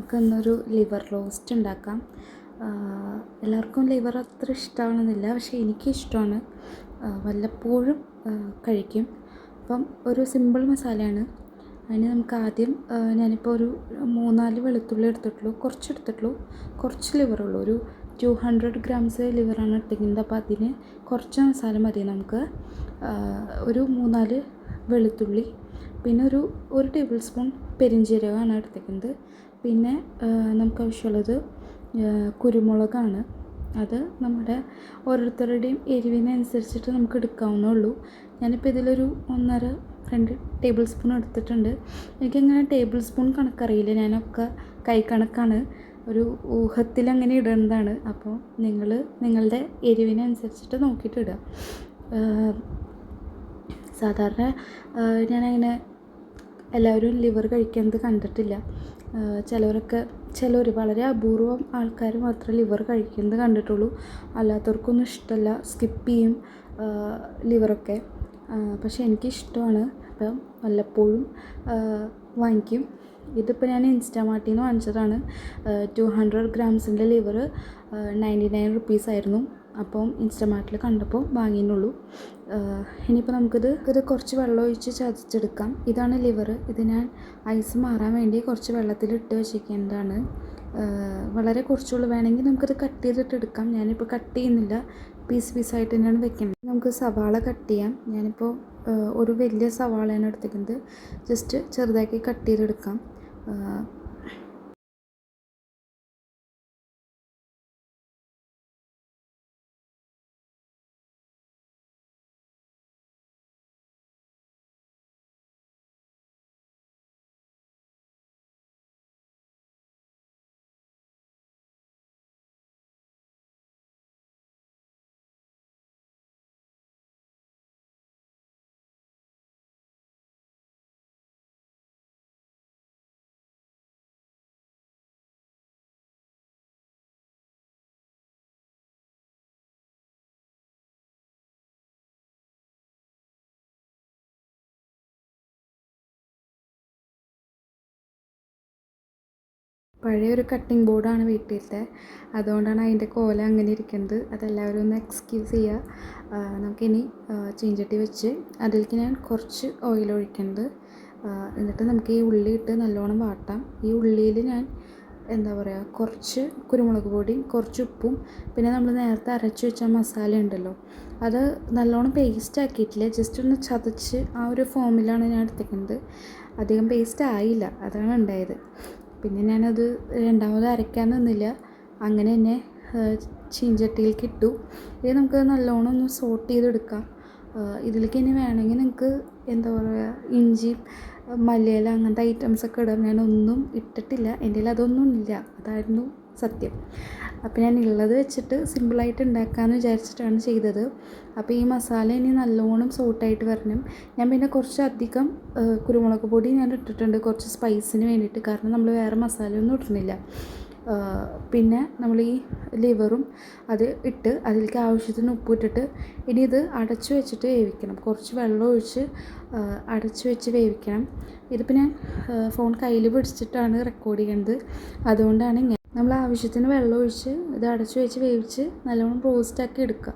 നമുക്ക് ഇന്നൊരു liver roast ഉണ്ടാക്കാം. എല്ലാവർക്കും ലിവർ അത്ര ഇഷ്ടമാണെന്നില്ല, പക്ഷേ എനിക്കിഷ്ടമാണ്. വല്ലപ്പോഴും കഴിക്കും. അപ്പം ഒരു സിമ്പിൾ മസാലയാണ്. അതിന് നമുക്ക് ആദ്യം ഞാനിപ്പോൾ ഒരു 3-4 വെളുത്തുള്ളി എടുത്തിട്ടുള്ളൂ, കുറച്ച് ലിവറുള്ളൂ. ഒരു 200 ഗ്രാംസ് ലിവറാണ് എടുത്തിരിക്കുന്നത്. അപ്പോൾ അതിന് കുറച്ച് മസാല മതി നമുക്ക്. ഒരു 3-4 വെളുത്തുള്ളി, പിന്നെ ഒരു ടേബിൾ സ്പൂൺ പെരിഞ്ജീരകമാണ് എടുത്തിരിക്കുന്നത്. പിന്നെ നമുക്ക് ആവശ്യമുള്ളത് കുരുമുളകാണ്. അത് നമ്മുടെ ഓരോരുത്തരുടെയും എരിവിനനുസരിച്ചിട്ട് നമുക്ക് എടുക്കാവുന്നുള്ളൂ. ഞാനിപ്പോൾ ഇതിലൊരു 1.5-2 ടേബിൾ സ്പൂൺ എടുത്തിട്ടുണ്ട്. എനിക്കങ്ങനെ ടേബിൾ സ്പൂൺ കണക്കറിയില്ല, ഞാനൊക്കെ കൈ കണക്കാണ്, ഒരു ഊഹത്തിലങ്ങനെ ഇടേണ്ടതാണ്. അപ്പോൾ നിങ്ങളുടെ എരിവിനനുസരിച്ചിട്ട് നോക്കിയിട്ട് ഇടുക. സാധാരണ ഞാനങ്ങനെ എല്ലാവരും ലിവർ കഴിക്കുന്നത് കണ്ടിട്ടില്ല. ചിലർ വളരെ അപൂർവം ആൾക്കാർ മാത്രമേ ലിവർ കഴിക്കുന്നത് കണ്ടിട്ടുള്ളൂ. അല്ലാത്തവർക്കൊന്നും ഇഷ്ടമല്ല, സ്കിപ്പ് ചെയ്യും ലിവറൊക്കെ. പക്ഷേ എനിക്കിഷ്ടമാണ്. അപ്പം വല്ലപ്പോഴും വാങ്ങിക്കും. ഇതിപ്പോൾ ഞാൻ ഇൻസ്റ്റാമാർട്ടിൽ നിന്ന് വാങ്ങിച്ചതാണ്. 200 ഗ്രാംസിൻ്റെ ലിവർ 99 റുപ്പീസ് ആയിരുന്നു. അപ്പം ഇൻസ്റ്റാമാർട്ടിൽ കണ്ടപ്പോൾ വാങ്ങിയെന്നുള്ളൂ. ഇനിയിപ്പോൾ നമുക്കിത് കുറച്ച് വെള്ളം ഒഴിച്ച് ചതച്ചെടുക്കാം. ഇതാണ് ലിവർ. ഇത് ഞാൻ ഐസ് മാറാൻ വേണ്ടി കുറച്ച് വെള്ളത്തിലിട്ട് വെച്ചിരിക്കേണ്ടതാണ്. വളരെ കുറച്ചുള്ളൂ. വേണമെങ്കിൽ നമുക്കിത് കട്ട് ചെയ്തിട്ട് എടുക്കാം. ഞാനിപ്പോൾ കട്ട് ചെയ്യുന്നില്ല, പീസായിട്ട് തന്നെയാണ് വെക്കുന്നത്. നമുക്ക് സവാള കട്ട് ചെയ്യാം. ഞാനിപ്പോൾ ഒരു വലിയ സവാളയാണ് എടുത്തിരിക്കുന്നത്. ജസ്റ്റ് ചെറുതാക്കി കട്ട് ചെയ്തെടുക്കാം. പഴയൊരു കട്ടിംഗ് ബോർഡാണ് വീട്ടിലത്തെ, അതുകൊണ്ടാണ് അതിൻ്റെ കോല അങ്ങനെ ഇരിക്കുന്നത്. അതെല്ലാവരും ഒന്ന് എക്സ്ക്യൂസ് ചെയ്യുക. നമുക്കിനി ചീഞ്ചട്ടി വെച്ച് അതിലേക്ക് ഞാൻ കുറച്ച് ഓയിൽ ഒഴിക്കുന്നുണ്ട്. എന്നിട്ട് നമുക്ക് ഈ ഉള്ളി ഇട്ട് നല്ലോണം വാട്ടാം. ഈ ഉള്ളിയിൽ ഞാൻ കുറച്ച് കുരുമുളക് പൊടിയും കുറച്ച് ഉപ്പും, പിന്നെ നമ്മൾ നേരത്തെ അരച്ച് വെച്ച മസാല ഉണ്ടല്ലോ, അത് നല്ലോണം പേസ്റ്റ് ആക്കിയിട്ടില്ല, ജസ്റ്റ് ഒന്ന് ചതച്ച് ആ ഒരു ഫോമിലാണ് ഞാൻ എടുത്തിരിക്കുന്നത്. അധികം പേസ്റ്റ് ആയില്ല, അതാണ് ഉണ്ടായത്. പിന്നെ ഞാനത് രണ്ടാമത് അരയ്ക്കാൻ നിന്നില്ല, അങ്ങനെ തന്നെ ചീഞ്ചട്ടിയിലേക്ക് ഇട്ടു. ഇത് നമുക്ക് നല്ലോണം ഒന്ന് സോട്ട് ചെയ്തെടുക്കാം. ഇതിലേക്ക് ഇനി വേണമെങ്കിൽ നിങ്ങൾക്ക് ഇഞ്ചി, മല്ലിയില അങ്ങനത്തെ ഐറ്റംസൊക്കെ ഇടാം. ഞാനൊന്നും ഇട്ടിട്ടില്ല, എൻ്റെ കയ്യിൽ അതൊന്നും ഇല്ല, അതായിരുന്നു സത്യം. അപ്പോൾ ഞാൻ ഉള്ളത് വെച്ചിട്ട് സിമ്പിളായിട്ട് ഉണ്ടാക്കാമെന്ന് വിചാരിച്ചിട്ടാണ് ചെയ്തത്. അപ്പോൾ ഈ മസാല ഇനി നല്ലോണം സോട്ടായിട്ട് വരണം. ഞാൻ പിന്നെ കുറച്ചധികം കുരുമുളക് പൊടി ഞാൻ ഇട്ടിട്ടുണ്ട്, കുറച്ച് സ്പൈസിന് വേണ്ടിയിട്ട്. കാരണം നമ്മൾ വേറെ മസാലയൊന്നും ഇടുന്നില്ല. പിന്നെ നമ്മൾ ഈ ലിവറും അത് ഇട്ട് അതിലേക്ക് ആവശ്യത്തിന് ഉപ്പ് ഇട്ടിട്ട് ഇനി ഇത് അടച്ചു വെച്ചിട്ട് വേവിക്കണം. കുറച്ച് വെള്ളം ഒഴിച്ച് അടച്ചു വെച്ച് വേവിക്കണം. ഇതിപ്പോൾ ഞാൻ ഫോൺ കയ്യിൽ പിടിച്ചിട്ടാണ് റെക്കോർഡ് ചെയ്യുന്നത്, അതുകൊണ്ടാണ് നമ്മൾ ആവശ്യത്തിന് വെള്ളം ഒഴിച്ച് ഇത് അടച്ചു വെച്ച് വേവിച്ച് നല്ലോണം റോസ്റ്റാക്കി എടുക്കുക.